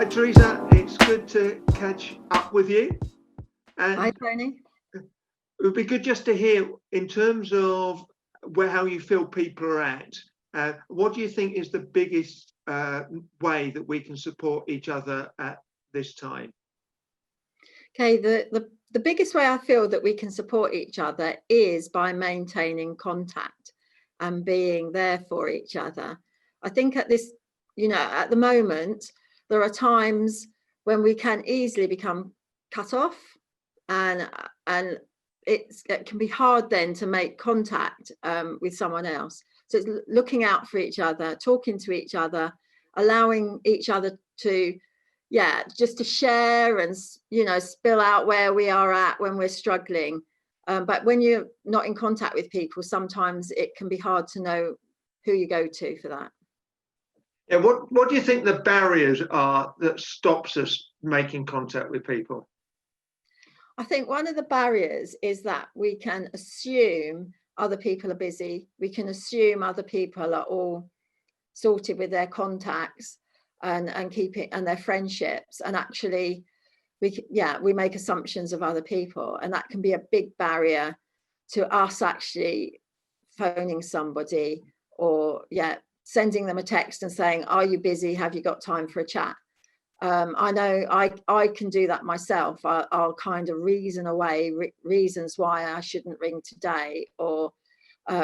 Hi, Teresa. It's good to catch up with you. And Hi, Tony. it would be good just to hear, in terms of how you feel people are at. What do you think is the biggest way that we can support each other at this time? Okay, the biggest way I feel that we can support each other is by maintaining contact and being there for each other. I think at this, at the moment, there are times when we can easily become cut off, and it can be hard then to make contact with someone else. So it's looking out for each other, talking to each other, allowing each other to just to share and spill out where we are at when we're struggling. But when you're not in contact with people, sometimes it can be hard to know who you go to for that. Yeah, what do you think the barriers are that stops us making contact with people? I think one of the barriers is that we can assume other people are busy. We can assume other people are all sorted with their contacts and keeping and their friendships, and actually we make assumptions of other people, and that can be a big barrier to us actually phoning somebody or sending them a text and saying, are you busy, have you got time for a chat? I know I can do that myself. I'll kind of reason away reasons why I shouldn't ring today, or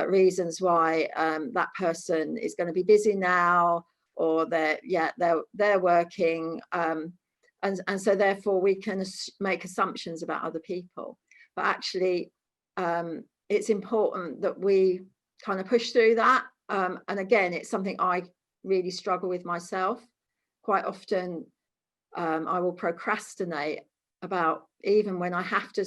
reasons why that person is going to be busy now, or they're working, and so therefore we can make assumptions about other people. But actually, it's important that we kind of push through that. And again, it's something I really struggle with myself. Quite often, I will procrastinate about, even when I have to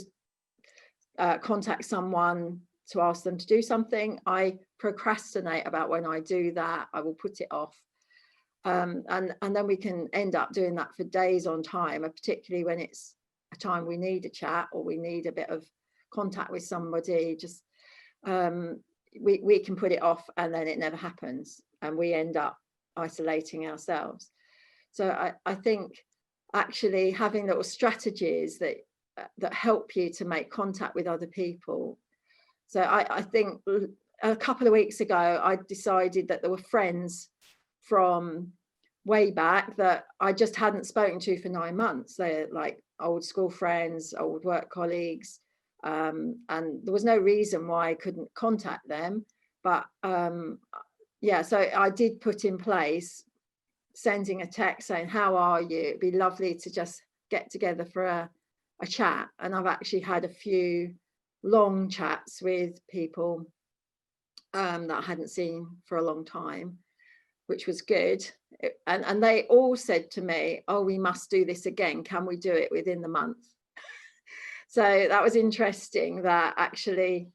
contact someone to ask them to do something, I procrastinate about when I do that. I will put it off. And then we can end up doing that for days on time, particularly when it's a time we need a chat or we need a bit of contact with somebody. Just we can put it off, and then it never happens, and we end up isolating ourselves. So I think actually having little strategies that help you to make contact with other people. So I think a couple of weeks ago, I decided that there were friends from way back that I just hadn't spoken to for 9 months. They're like old school friends, old work colleagues, and there was no reason why I couldn't contact them. But so I did put in place sending a text saying, how are you? It'd be lovely to just get together for a chat. And I've actually had a few long chats with people that I hadn't seen for a long time, which was good. And they all said to me, oh, we must do this again. Can we do it within the month? So that was interesting that actually,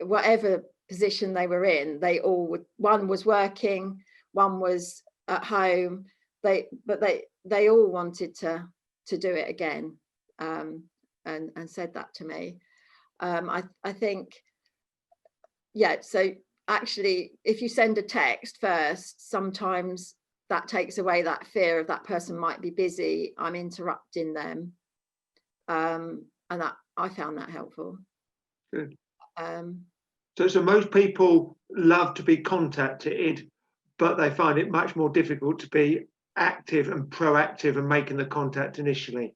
whatever position they were in, they all would, one was working, one was at home, they all wanted to do it again, and said that to me. I think, so actually, if you send a text first, sometimes that takes away that fear of that person might be busy, I'm interrupting them, and that I found that helpful. Good. So most people love to be contacted, but they find it much more difficult to be active and proactive and making the contact initially.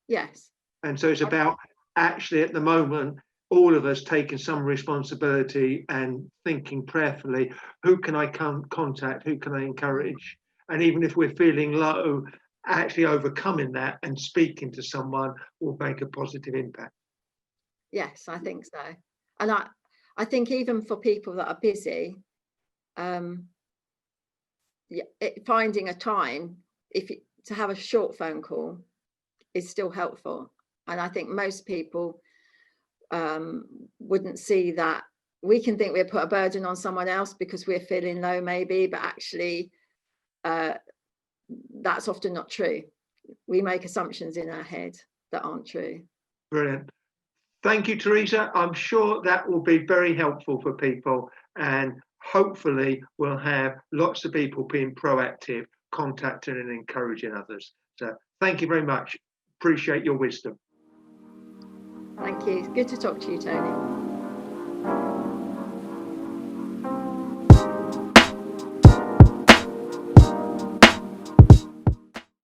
Yes. And so it's about actually, at the moment, all of us taking some responsibility and thinking prayerfully, who can I contact, who can I encourage? And even if we're feeling low, actually overcoming that and speaking to someone will make a positive impact. Yes, I think so. And I think even for people that are busy, finding a time to have a short phone call is still helpful. And I think most people wouldn't see that. We can think we've put a burden on someone else because we're feeling low maybe, but actually that's often not true. We make assumptions in our head that aren't true. Brilliant. Thank you, Teresa. I'm sure that will be very helpful for people, and hopefully we'll have lots of people being proactive, contacting and encouraging others. So thank you very much. Appreciate your wisdom. Thank you. Good to talk to you, Tony.